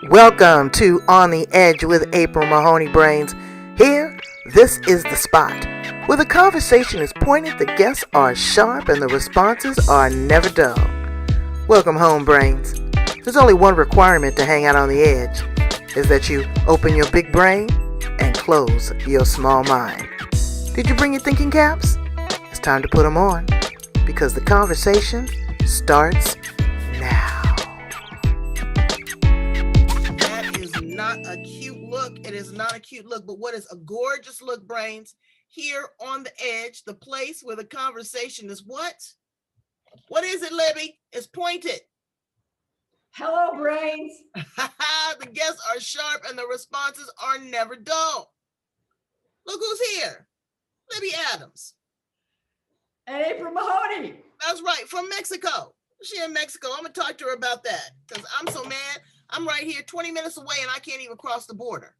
Welcome to On the Edge with April Mahoney Brains. Here, this is the spot where the conversation is pointed, the guests are sharp, and the responses are never dull. Welcome home, Brains. There's only one requirement to hang out on the edge, is that you open your big brain and close your small mind. Did you bring your thinking caps? It's time to put them on, because the conversation starts now. Not a cute look. It is not a cute look, but what is a gorgeous look, Brains? Here on the edge, the place where the conversation is what? What is it, Libby? It's pointed. Hello, Brains. The guests are sharp and the responses are never dull. Look who's here. Libby Adams. And April Mahoney. That's right, from Mexico. She in Mexico. I'm going to talk to her about that because I'm so mad. I'm right here 20 minutes away and I can't even cross the border.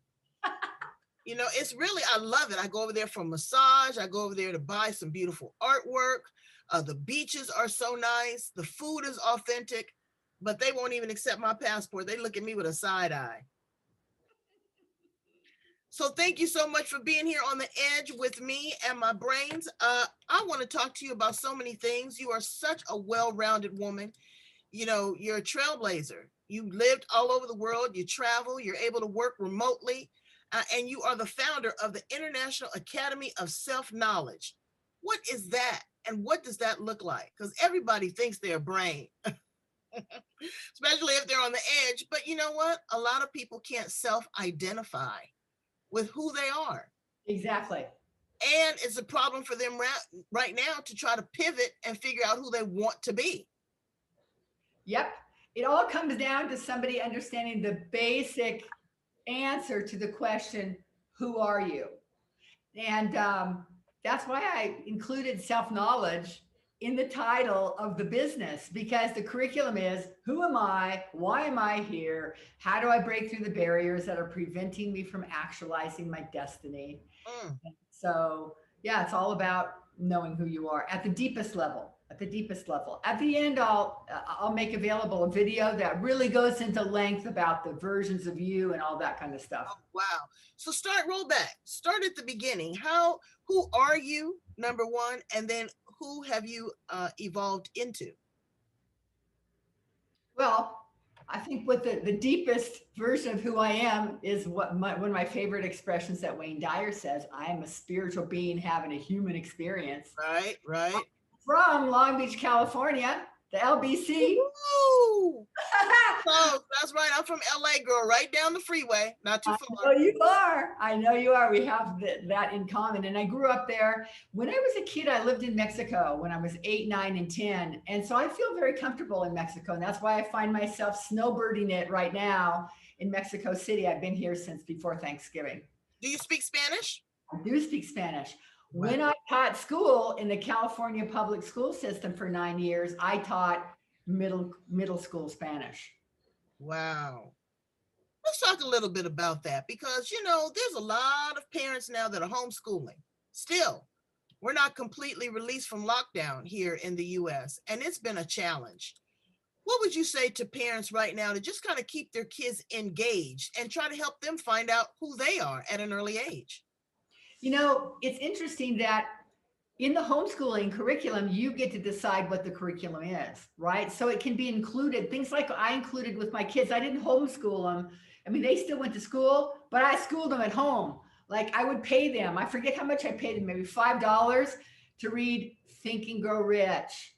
You know, it's really, I love it. I go over there for a massage. I go over there to buy some beautiful artwork. The beaches are so nice. The food is authentic, but they won't even accept my passport. They look at me with a side eye. So thank you so much for being here on the edge with me and my brains. I want to talk to you about so many things. You are such a well-rounded woman. You know, you're a trailblazer. You lived all over the world. You travel. You're able to work remotely. And you are the founder of the International Academy of Self-Knowledge. What is that? And what does that look like? Because everybody thinks they're a brain, especially if they're on the edge. But you know what? A lot of people can't self-identify with who they are. Exactly. And it's a problem for them right now to try to pivot and figure out who they want to be. Yep. It all comes down to somebody understanding the basic answer to the question, who are you? And that's why I included self-knowledge in the title of the business, because the curriculum is, who am I? Why am I here? How do I break through the barriers that are preventing me from actualizing my destiny? So yeah, it's all about knowing who you are at the deepest level. At the deepest level. At the end, I'll make available a video that really goes into length about the versions of you and all that kind of stuff. Oh, wow. So roll back. Start at the beginning. Who are you, number one, and then who have you evolved into? Well, I think what the deepest version of who I am is what one of my favorite expressions that Wayne Dyer says, I am a spiritual being having a human experience. Right. From Long Beach, California, the LBC. Woo! Oh, that's right. I'm from LA, girl, right down the freeway, not too far. I know you are. We have that in common. And I grew up there. When I was a kid, I lived in Mexico when I was 8, 9, and 10. And so I feel very comfortable in Mexico. And that's why I find myself snowbirding it right now in Mexico City. I've been here since before Thanksgiving. Do you speak Spanish? I do speak Spanish. When I taught school in the California public school system for 9 years, I taught middle school Spanish. Wow. Let's talk a little bit about that because, you know, there's a lot of parents now that are homeschooling. Still, we're not completely released from lockdown here in the U.S., and it's been a challenge. What would you say to parents right now to just kind of keep their kids engaged and try to help them find out who they are at an early age? You know, it's interesting that in the homeschooling curriculum, you get to decide what the curriculum is, right? So it can be included. Things like I included with my kids. I didn't homeschool them. I mean, they still went to school, but I schooled them at home. Like I would pay them. I forget how much I paid them, maybe $5 to read Think and Grow Rich.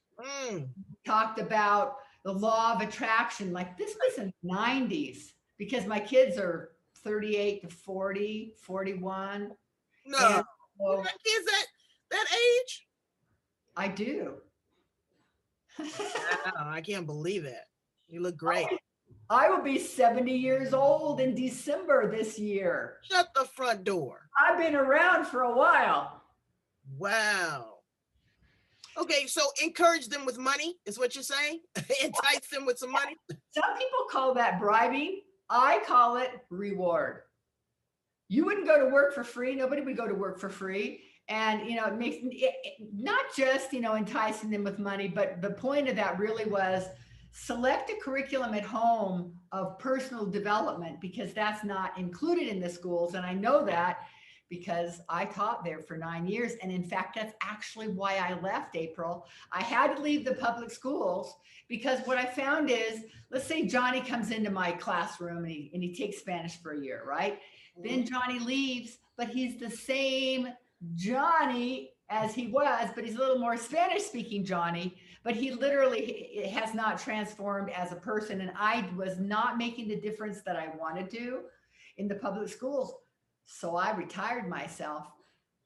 Talked about the law of attraction. Like this was in the 90s because my kids are 38 to 40, 41. No, you got kids that age? I do. Wow, I can't believe it. You look great. I will be 70 years old in December this year. Shut the front door. I've been around for a while. Wow. Okay, so encourage them with money is what you're saying? Entice them with some money? Some people call that bribing. I call it reward. You wouldn't go to work for free. Nobody would go to work for free. And, you know, it makes it not just, you know, enticing them with money, but the point of that really was select a curriculum at home of personal development because that's not included in the schools. And I know that because I taught there for 9 years. And in fact, that's actually why I left, April. I had to leave the public schools because what I found is, let's say Johnny comes into my classroom and he takes Spanish for a year, right? Then Johnny leaves, but he's the same Johnny as he was, but he's a little more Spanish speaking Johnny, but he literally has not transformed as a person. And I was not making the difference that I wanted to in the public schools. So I retired myself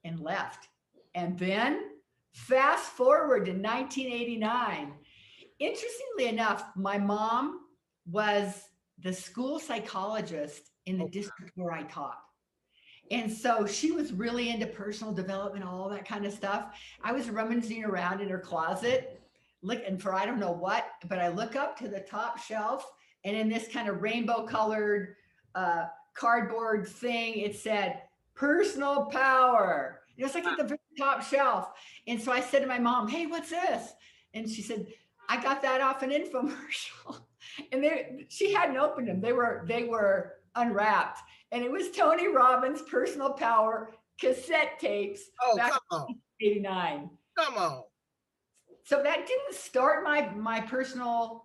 and left. And then fast forward to 1989. Interestingly enough, my mom was the school psychologist in the district where I taught. And so she was really into personal development, all that kind of stuff. I was rummaging around in her closet, looking for I don't know what, but I look up to the top shelf, and in this kind of rainbow colored cardboard thing, it said personal power. It was like at the very top shelf. And so I said to my mom, "Hey, what's this?" And she said, "I got that off an infomercial." And she hadn't opened them. They were unwrapped. And it was Tony Robbins' personal power cassette tapes Oh, back come on. in 89. Come on. So that didn't start my personal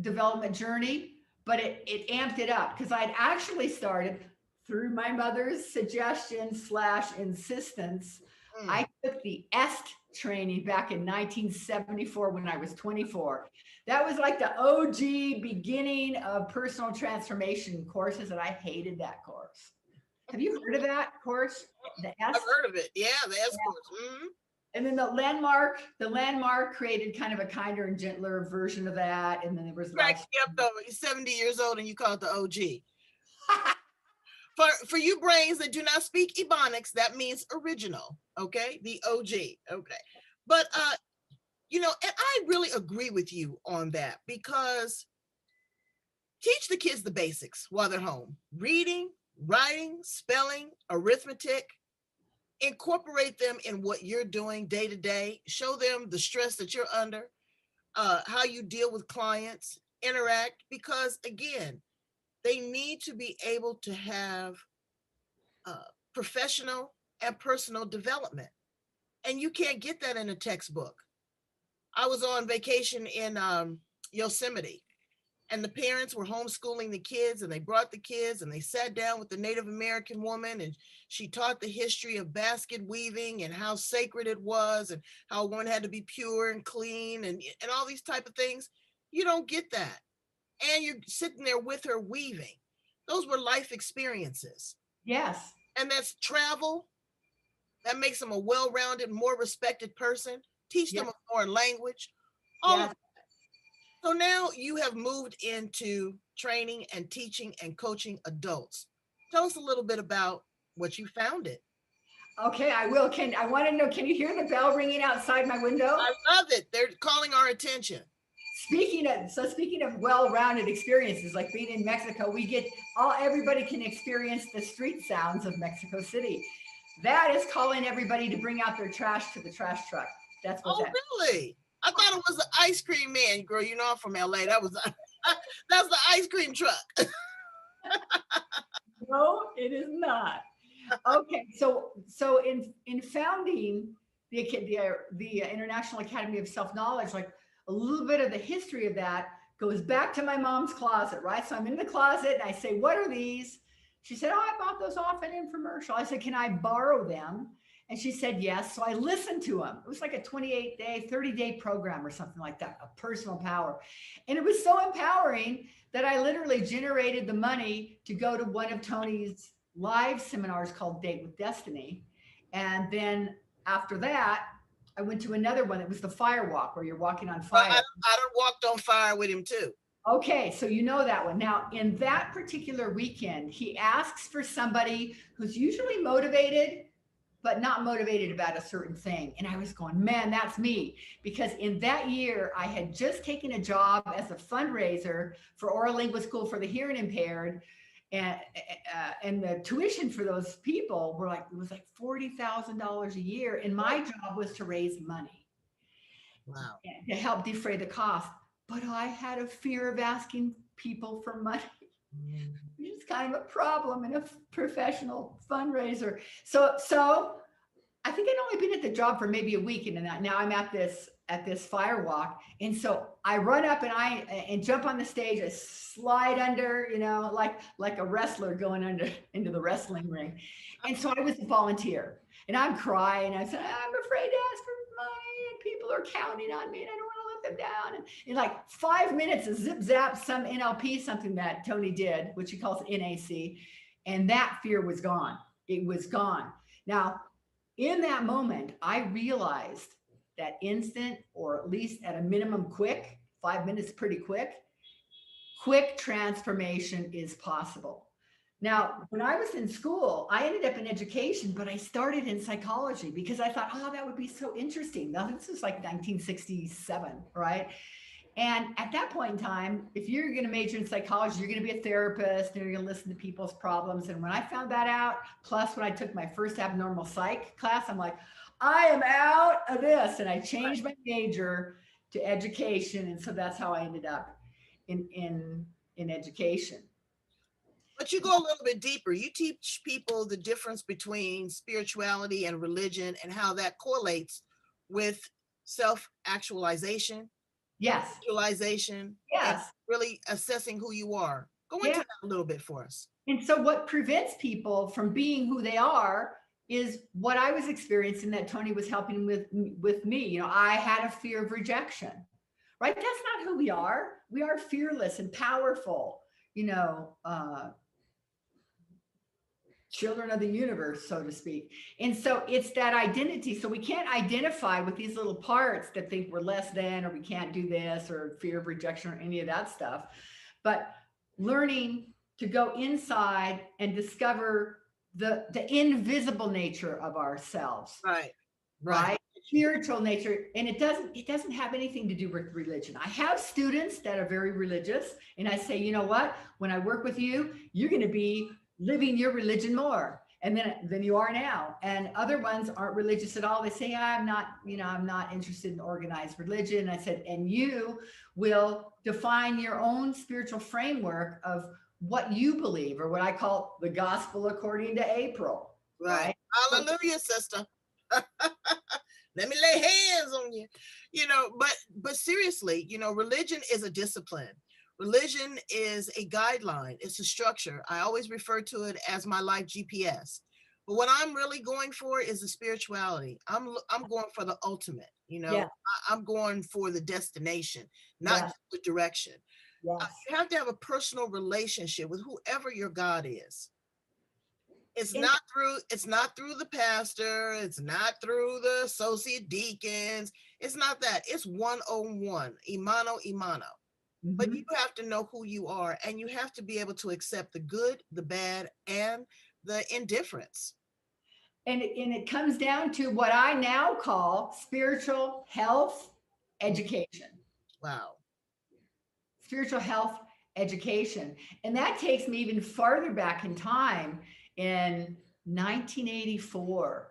development journey, but it amped it up because I'd actually started through my mother's suggestion / insistence. I took the EST training back in 1974 when I was 24. That was like the OG beginning of personal transformation courses, and I hated that course. Have you heard of that course? The I've EST? heard of it. Yeah, the S course. And then the landmark created kind of a kinder and gentler version of that. And then there was Crack life. me up though. You're 70 years old and you call it the OG. For you brains that do not speak Ebonics, that means original. Okay, the OG. Okay, but and I really agree with you on that because teach the kids the basics while they're home: reading, writing, spelling, arithmetic. Incorporate them in what you're doing day to day. Show them the stress that you're under, how you deal with clients, interact, because again, they need to be able to have professional and personal development. And you can't get that in a textbook. I was on vacation in Yosemite, and the parents were homeschooling the kids, and they brought the kids and they sat down with the Native American woman, and she taught the history of basket weaving and how sacred it was and how one had to be pure and clean and all these type of things. You don't get that. And you're sitting there with her weaving. Those were life experiences. Yes. And that's travel. That makes them a well-rounded, more respected person. Teach them a foreign language. All of So now you have moved into training and teaching and coaching adults. Tell us a little bit about what you founded. Okay, I will. I want to know, can you hear the bell ringing outside my window? I love it. They're calling our attention. Speaking of well-rounded experiences, like being in Mexico, everybody can experience the street sounds of Mexico City. That is calling everybody to bring out their trash to the trash truck. That's what that. Really? I thought it was the ice cream man, girl. You know I'm from LA. That's the ice cream truck. No, it is not. Okay, so in founding the International Academy of Self Knowledge, like a little bit of the history of that goes back to my mom's closet, right? So I'm in the closet and I say, "What are these?" She said, "Oh, I bought those off an infomercial." I said, "Can I borrow them?" And she said, "Yes." So I listened to them. It was like a 28-day, 30-day program or something like that, a personal power. And it was so empowering that I literally generated the money to go to one of Tony's live seminars called Date with Destiny. And then after that, I went to another one. It was the fire walk where you're walking on fire. Well, I done walked on fire with him too. Okay, so you know that one. Now, in that particular weekend, he asks for somebody who's usually motivated, but not motivated about a certain thing. And I was going, man, that's me. Because in that year, I had just taken a job as a fundraiser for Oral Lingua School for the Hearing Impaired. And the tuition for those people was like $40,000 a year. And my job was to raise money. Wow. To help defray the cost. but I had a fear of asking people for money, Mm. which is kind of a problem in a professional fundraiser. So I think I'd only been at the job for maybe a week, and then now I'm at this fire walk, and so I run up and jump on the stage. I slide under, like a wrestler going under into the wrestling ring, and so I was a volunteer, and I'm crying. I said, I'm afraid to ask for money, and people are counting on me, and I don't want to let them down. And in like 5 minutes, of zip zap, some NLP, something that Tony did, which he calls NAC, and that fear was gone. It was gone. Now, in that moment, I realized that instant, or at least at a minimum, quick, 5 minutes, pretty quick transformation is possible. Now, when I was in school, I ended up in education, but I started in psychology because I thought, oh, that would be so interesting. Now, this was like 1967, right? And at that point in time, if you're going to major in psychology, you're going to be a therapist and you're going to listen to people's problems. And when I found that out, plus when I took my first abnormal psych class, I'm like, I am out of this. And I changed my major to education. And so that's how I ended up in education. But you go a little bit deeper. You teach people the difference between spirituality and religion and how that correlates with self actualization, Yes. visualization, and Yes. really assessing who you are. Go into Yeah. that a little bit for us. And so what prevents people from being who they are is what I was experiencing that Tony was helping with me. I had a fear of rejection, right? That's not who we are. We are fearless and powerful, you know, uh, children of the universe, so to speak. And so it's that identity. So we can't identify with these little parts that think we're less than, or we can't do this, or fear of rejection, or any of that stuff. But learning to go inside and discover the invisible nature of ourselves, Right. right? Spiritual nature, and it doesn't have anything to do with religion. I have students that are very religious, and I say, you know what? When I work with you, you're going to be living your religion more and then than you are now. And other ones aren't religious at all. They say, I'm not interested in organized religion. I said, and you will define your own spiritual framework of what you believe, or what I call the gospel according to April. Right. Right. Hallelujah, sister. Let me lay hands on you. But seriously, religion is a discipline. Religion is a guideline. It's a structure. I always refer to it as my life GPS. But what I'm really going for is the spirituality. I'm going for the ultimate. Yeah. I'm going for the destination, not Yes. just the direction. Yes. You have to have a personal relationship with whoever your God is. It's And not through the pastor, it's not through the associate deacons. It's not that. It's 101, imano imano. But you have to know who you are, and you have to be able to accept the good, the bad, and the indifference. it comes down to what I now call spiritual health education. Wow. Spiritual health education. And that takes me even farther back in time. In 1984,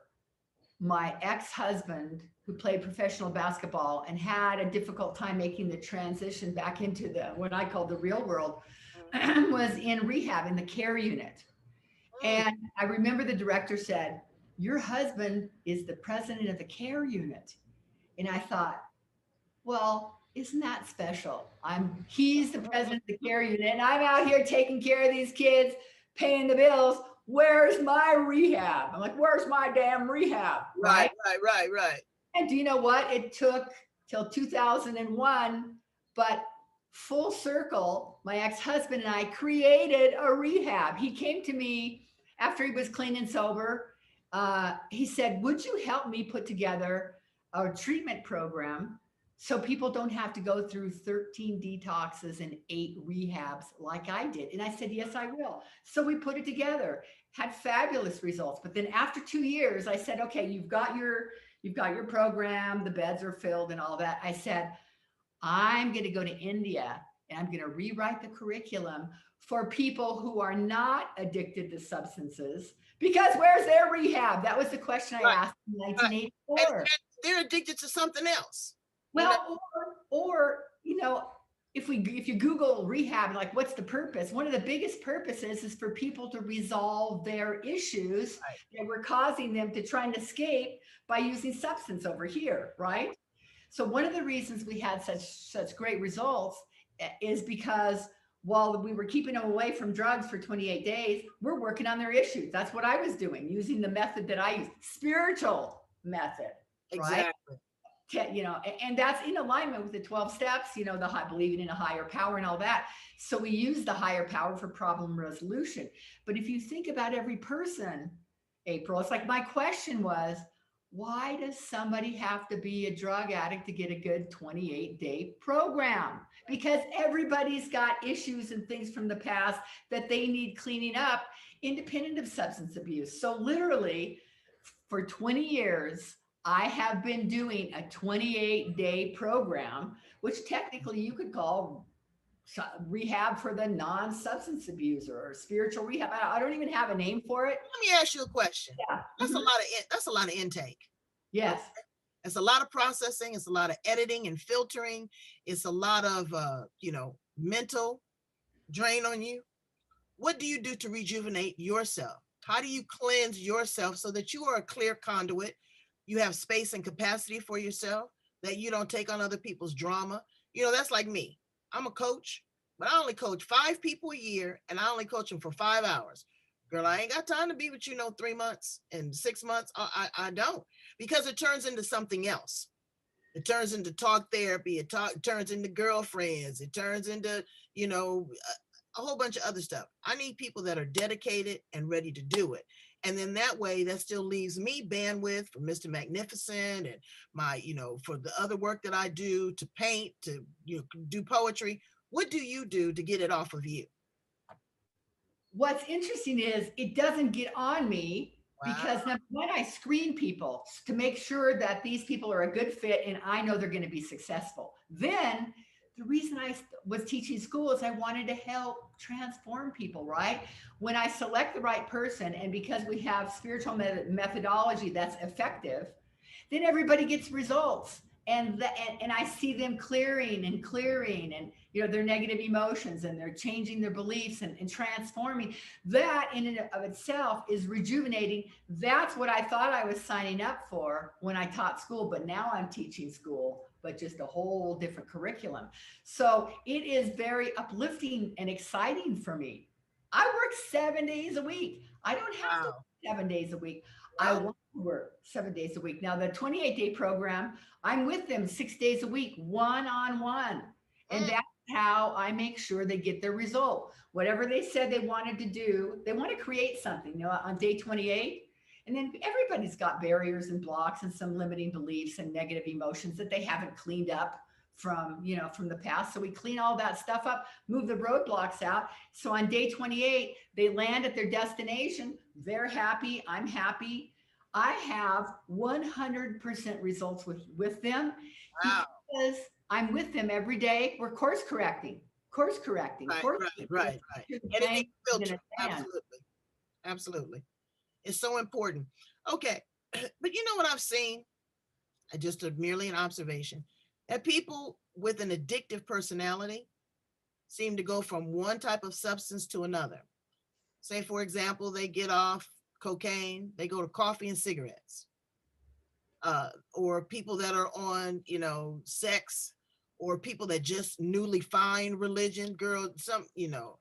my ex-husband, who played professional basketball and had a difficult time making the transition back into the what I call the real world, was in rehab in the care unit. And I remember the director said, your husband is the president of the care unit. And I thought, well, isn't that special? He's the president of the care unit, and I'm out here taking care of these kids, paying the bills. Where's my rehab? I'm like, where's my damn rehab? Right, right. And do you know what? It took till 2001, but full circle, my ex-husband and I created a rehab. He came to me after he was clean and sober. He said, would you help me put together a treatment program so people don't have to go through 13 detoxes and 8 rehabs like I did? And I said, yes, I will. So we put it together, had fabulous results. But then after 2 years, I said, okay, you've got your program, the beds are filled and all that. I said, I'm going to go to India and I'm going to rewrite the curriculum for people who are not addicted to substances, because where's their rehab? That was the question I asked in 1984. And they're addicted to something else. Well, or if you Google rehab, like what's the purpose? One of the biggest purposes is for people to resolve their issues Right. that were causing them to try and escape by using substance over here, right? So one of the reasons we had such great results is because while we were keeping them away from drugs for 28 days, we're working on their issues. That's what I was doing, using the method that I use, spiritual method, right? Exactly. And that's in alignment with the 12 steps, the high believing in a higher power and all that. So we use the higher power for problem resolution. But if you think about every person, April, it's like my question was, why does somebody have to be a drug addict to get a good 28-day program? Because everybody's got issues and things from the past that they need cleaning up, independent of substance abuse. So literally for 20 years, I have been doing a 28-day program, which technically you could call rehab for the non-substance abuser or spiritual rehab. I don't even have a name for it. Let me ask you a question. Yeah. That's Mhm. a lot of that's a lot of intake. Yes. It's a lot of processing. It's a lot of editing and filtering. It's a lot of mental drain on you. What do you do to rejuvenate yourself? How do you cleanse yourself so that you are a clear conduit? You have space and capacity for yourself, that you don't take on other people's drama. That's like me. I'm a coach, but I only coach 5 people a year, and I only coach them for 5 hours. Girl, I ain't got time to be with 3 months and 6 months. I don't, because it turns into something else. It turns into talk therapy. It turns into girlfriends. It turns into, a whole bunch of other stuff. I need people that are dedicated and ready to do it. And then that way, that still leaves me bandwidth for Mr. Magnificent and my, for the other work that I do, to paint, to do poetry. What do you do to get it off of you? What's interesting is it doesn't get on me Wow. because number one, I screen people to make sure that these people are a good fit and I know they're going to be successful. Then the reason I was teaching school is I wanted to help transform people, right? When I select the right person, and because we have spiritual methodology that's effective, then everybody gets results. And I see them clearing and their negative emotions, and they're changing their beliefs and transforming. That in and of itself is rejuvenating. That's what I thought I was signing up for when I taught school, but now I'm teaching school, but just a whole different curriculum. So it is very uplifting and exciting for me. I work 7 days a week. I don't have to Wow. work 7 days a week. I Well, want to work 7 days a week. Now, the 28-day program, I'm with them 6 days a week, one on one. And mm, that's how I make sure they get their result. Whatever they said they wanted to do, they want to create something, on day 28. And then everybody's got barriers and blocks and some limiting beliefs and negative emotions that they haven't cleaned up from the past. So we clean all that stuff up, move the roadblocks out. So on day 28, they land at their destination. They're happy. I'm happy. I have 100% results with them wow. because I'm with them every day. We're course correcting, Right, course right, correcting. right, right. To the Editing, plane is filter. gonna stand. Absolutely. Absolutely. It's so important. Okay. But you know what I've seen? Just merely an observation, that people with an addictive personality seem to go from one type of substance to another. Say, for example, they get off cocaine, they go to coffee and cigarettes. Or people that are on, sex, or people that just newly find religion. Girl,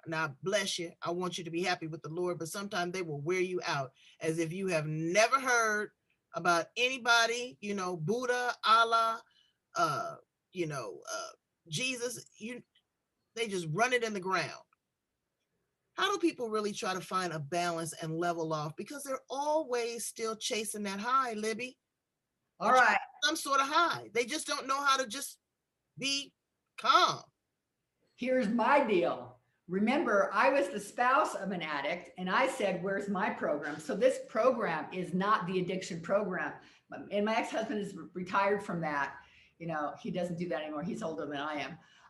now bless you. I want you to be happy with the Lord, but sometimes they will wear you out as if you have never heard about anybody, Buddha, Allah, uh, Jesus. They just run it in the ground. How do people really try to find a balance and level off? Because they're always still chasing that high, Libby. All right. Some sort of high. They just don't know how to just be calm. Here's my deal. Remember, I was the spouse of an addict, and I said, where's my program? So this program is not the addiction program. And my ex-husband is retired from that. He doesn't do that anymore. He's older than I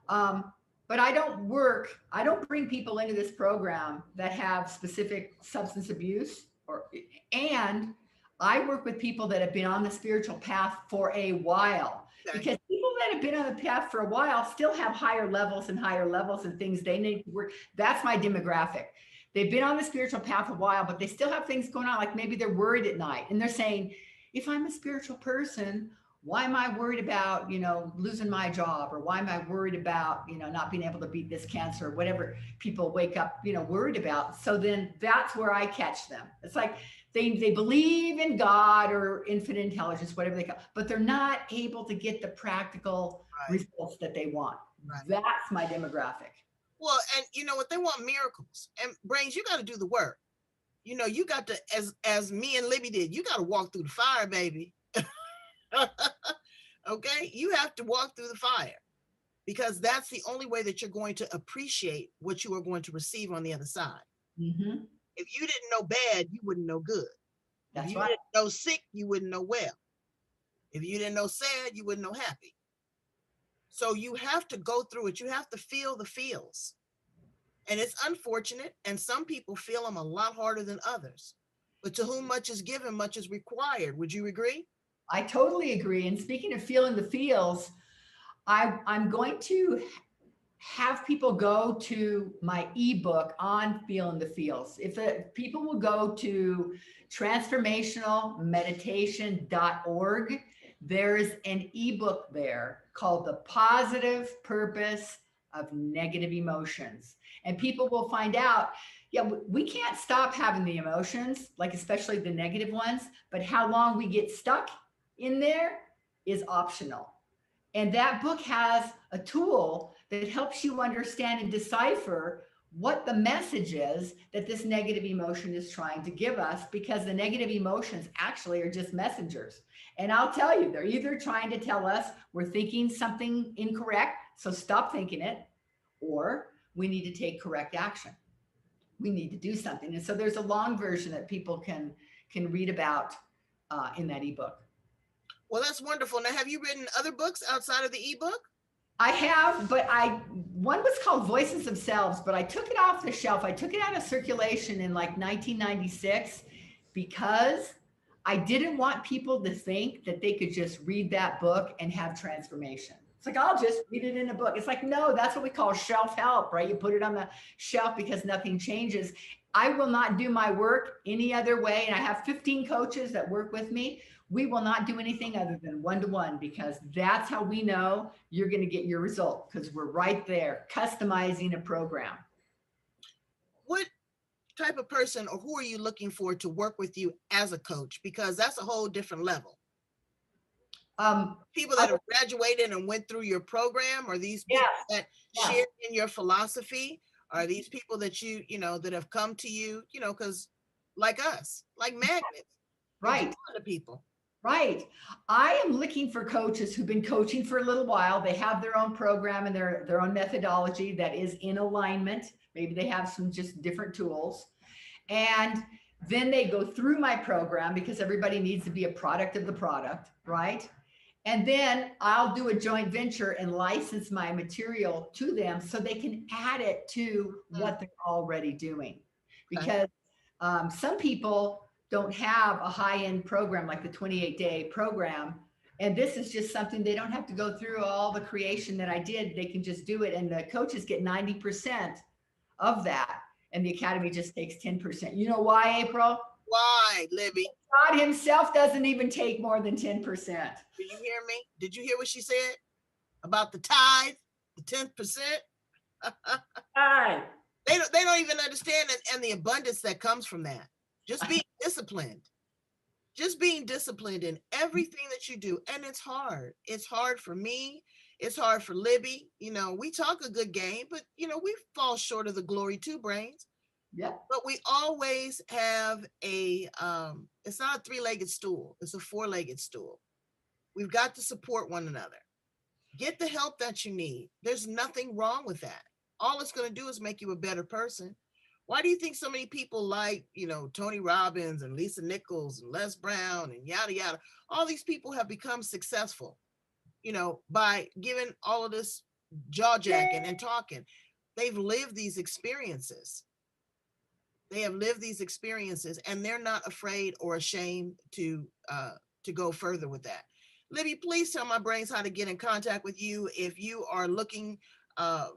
am. But I don't bring people into this program that have specific substance abuse, and I work with people that have been on the spiritual path for a while, Okay. because people that have been on the path for a while still have higher levels and things they need to work. That's my demographic. They've been on the spiritual path a while, but they still have things going on. Like maybe they're worried at night and they're saying, if I'm a spiritual person, why am I worried about, losing my job? Or why am I worried about, not being able to beat this cancer, or whatever people wake up, worried about. So then that's where I catch them. It's like they believe in God or infinite intelligence, whatever they call, but they're not able to get the practical Right. results that they want. Right. That's my demographic. Well, and you know what? They want miracles. And brains, you got to do the work. You got to, as me and Libby did, you got to walk through the fire, baby. Okay? You have to walk through the fire because that's the only way that you're going to appreciate what you are going to receive on the other side. Mm-hmm. If you didn't know bad, you wouldn't know good. That's if you right. didn't know sick, you wouldn't know well. If you didn't know sad, you wouldn't know happy. So you have to go through it. You have to feel the feels. And it's unfortunate. And some people feel them a lot harder than others. But to whom much is given, much is required. Would you agree? I totally agree. And speaking of feeling the feels, I'm going to have people go to my ebook on feeling the feels. If people will go to transformationalmeditation.org, there's an ebook there called The Positive Purpose of Negative Emotions. And people will find out, yeah, we can't stop having the emotions, like especially the negative ones, but how long we get stuck in there is optional. And that book has a tool that helps you understand and decipher what the message is that this negative emotion is trying to give us, because the negative emotions actually are just messengers. And I'll tell you, they're either trying to tell us we're thinking something incorrect, so stop thinking it, or we need to take correct action. We need to do something. And so there's a long version that people can read about in that ebook. Well, that's wonderful. Now, have you written other books outside of the ebook? I have, but one was called Voices of Selves, but I took it off the shelf. I took it out of circulation in like 1996 because I didn't want people to think that they could just read that book and have transformation. It's like, I'll just read it in a book. It's like, no, that's what we call shelf help, right? You put it on the shelf because nothing changes. I will not do my work any other way. And I have 15 coaches that work with me. We will not do anything other than one-to-one, because that's how we know you're going to get your result, because we're right there customizing a program. What type of person or who are you looking for to work with you as a coach? Because that's a whole different level. People that have graduated and went through your program, or these people that share in your philosophy? Are these people that that have come to you, because like us, like magnets, right? A lot of people. Right. I am looking for coaches who've been coaching for a little while. They have their own program and their own methodology that is in alignment. Maybe they have some just different tools. And then they go through my program, because everybody needs to be a product of the product, right? And then I'll do a joint venture and license my material to them so they can add it to what they're already doing. Because some people don't have a high-end program like the 28-day program. And this is just something they don't have to go through all the creation that I did. They can just do it. And the coaches get 90% of that. And the academy just takes 10%. You know why, April? Why, Libby? God himself doesn't even take more than 10%. Did you hear me? Did you hear what she said about the tithe, the 10%? They don't even understand and the abundance that comes from that. Just being disciplined. Just being disciplined in everything that you do. And it's hard. It's hard for me. It's hard for Libby. We talk a good game, but we fall short of the glory too, brains. Yeah. But we always have it's not a three-legged stool. It's a four-legged stool. We've got to support one another. Get the help that you need. There's nothing wrong with that. All it's going to do is make you a better person. Why do you think so many people like, Tony Robbins and Lisa Nichols and Les Brown and yada, yada? All these people have become successful, by giving all of this jaw jacking and talking. They've lived these experiences. They have lived these experiences, and they're not afraid or ashamed to go further with that. Libby, please tell my brains how to get in contact with you if you are looking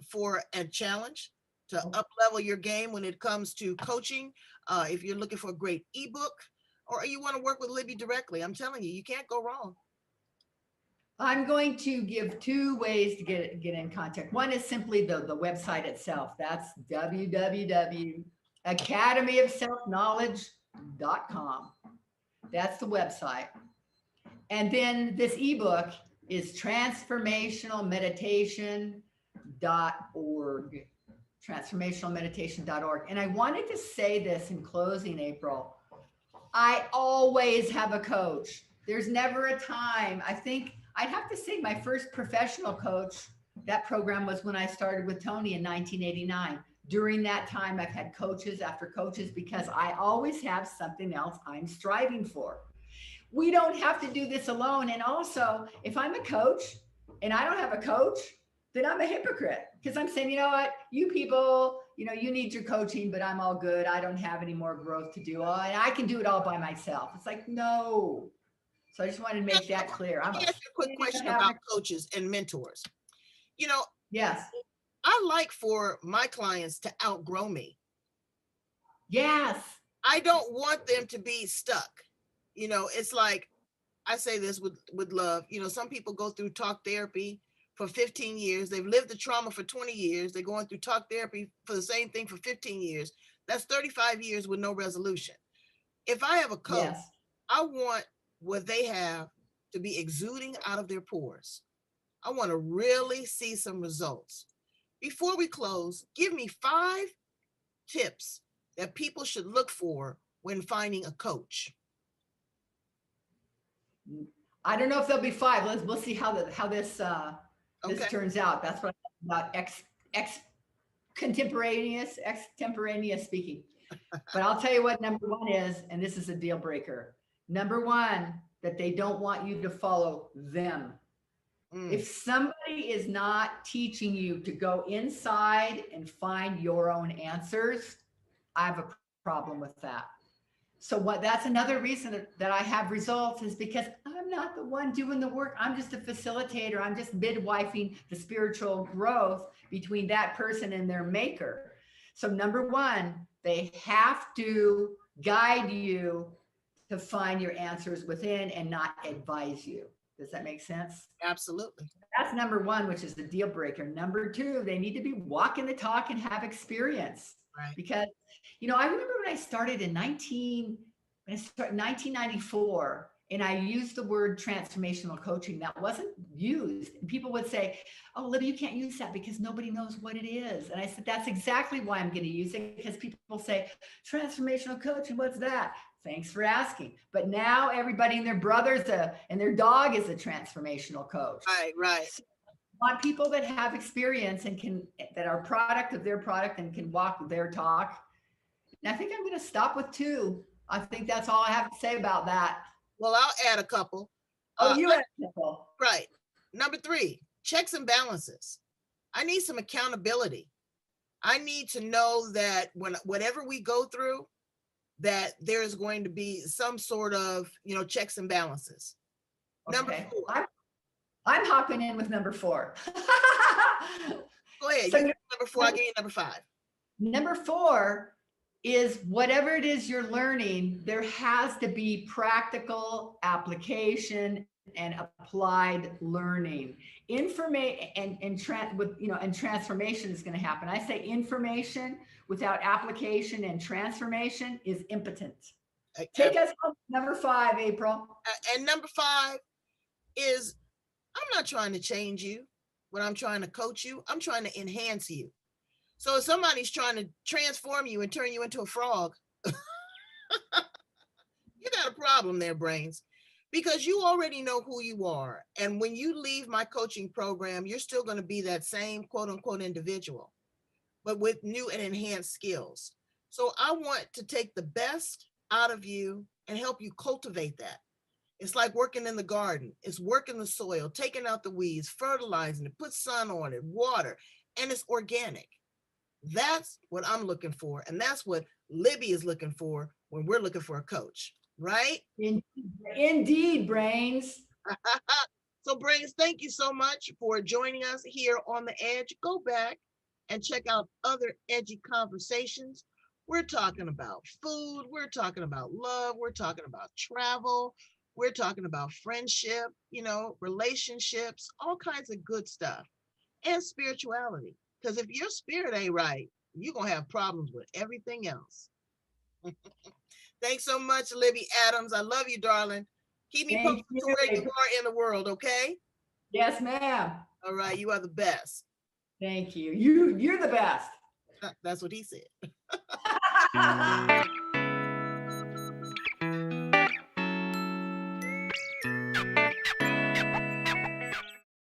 for a challenge to up level your game when it comes to coaching. If you're looking for a great ebook, or you want to work with Libby directly, I'm telling you, you can't go wrong. I'm going to give two ways to get in contact. One is simply the website itself. That's www.academyofselfknowledge.com. That's the website. And then this ebook is transformationalmeditation.org. Transformationalmeditation.org. And I wanted to say this in closing, April. I always have a coach. There's never a time. I think I'd have to say my first professional coach, that program was when I started with Tony in 1989. During that time, I've had coaches after coaches because I always have something else I'm striving for. We don't have to do this alone. And also, if I'm a coach and I don't have a coach, then I'm a hypocrite because I'm saying, you know what, you people, you need your coaching, but I'm all good. I don't have any more growth to do. And I can do it all by myself. It's like, no. So I just wanted to make that clear. Let me ask you a quick question about coaches and mentors. Yes. I like for my clients to outgrow me. Yes. I don't want them to be stuck. It's like, I say this with love. Some people go through talk therapy for 15 years. They've lived the trauma for 20 years. They're going through talk therapy for the same thing for 15 years. That's 35 years with no resolution. If I have a coach, yes, I want what they have to be exuding out of their pores. I want to really see some results. Before we close, give me 5 tips that people should look for when finding a coach. I don't know if there'll be 5. We'll see how this turns out. That's what about extemporaneous speaking. But I'll tell you what number 1 is, and this is a deal breaker. Number 1, that they don't want you to follow them. If somebody is not teaching you to go inside and find your own answers, I have a problem with that. So that's another reason that I have results is because I'm not the one doing the work. I'm just a facilitator. I'm just midwifing the spiritual growth between that person and their maker. So number 1, they have to guide you to find your answers within and not advise you. Does that make sense? Absolutely. That's number 1, which is the deal breaker. Number 2, they need to be walking the talk and have experience. Right. Because, I remember when I started in 1994, and I used the word transformational coaching that wasn't used. And people would say, oh, Libby, you can't use that because nobody knows what it is. And I said, that's exactly why I'm going to use it, because people say, transformational coaching, what's that? Thanks for asking. But now everybody and their brothers and their dog is a transformational coach. Right. So I want people that have experience and that are product of their product and can walk their talk. And I think I'm going to stop with 2. I think that's all I have to say about that. Well, I'll add a couple. You add a couple. Right. Number 3, checks and balances. I need some accountability. I need to know that whatever we go through, that there is going to be some sort of, checks and balances. Okay. Number 4. I'm hopping in with number 4. Go ahead. So, number 4, I'll give you number 5. Number 4 is whatever it is you're learning, there has to be practical application and applied learning. Information and transformation is going to happen. I say information without application and transformation is impotent. Take us on number 5, April. And number 5 is, I'm not trying to change you. When I'm trying to coach you, I'm trying to enhance you. So if somebody's trying to transform you and turn you into a frog, you got a problem there, brains, because you already know who you are. And when you leave my coaching program, you're still going to be that same quote unquote individual, but with new and enhanced skills. So I want to take the best out of you and help you cultivate that. It's like working in the garden. It's working the soil, taking out the weeds, fertilizing it, put sun on it, water, and it's organic. That's what I'm looking for. And that's what Libby is looking for when we're looking for a coach, right? Indeed, brains. So, Brains, thank you so much for joining us here on The Edge. Go back and check out other edgy conversations. We're talking about food, we're talking about love, we're talking about travel, we're talking about friendship, relationships, all kinds of good stuff, and spirituality. Because if your spirit ain't right, you're going to have problems with everything else. Thanks so much, Libby Adams. I love you, darling. Keep me posted Thank you. to where you are in the world, okay? Yes, ma'am. All right, you are the best. Thank you. You're the best. That's what he said.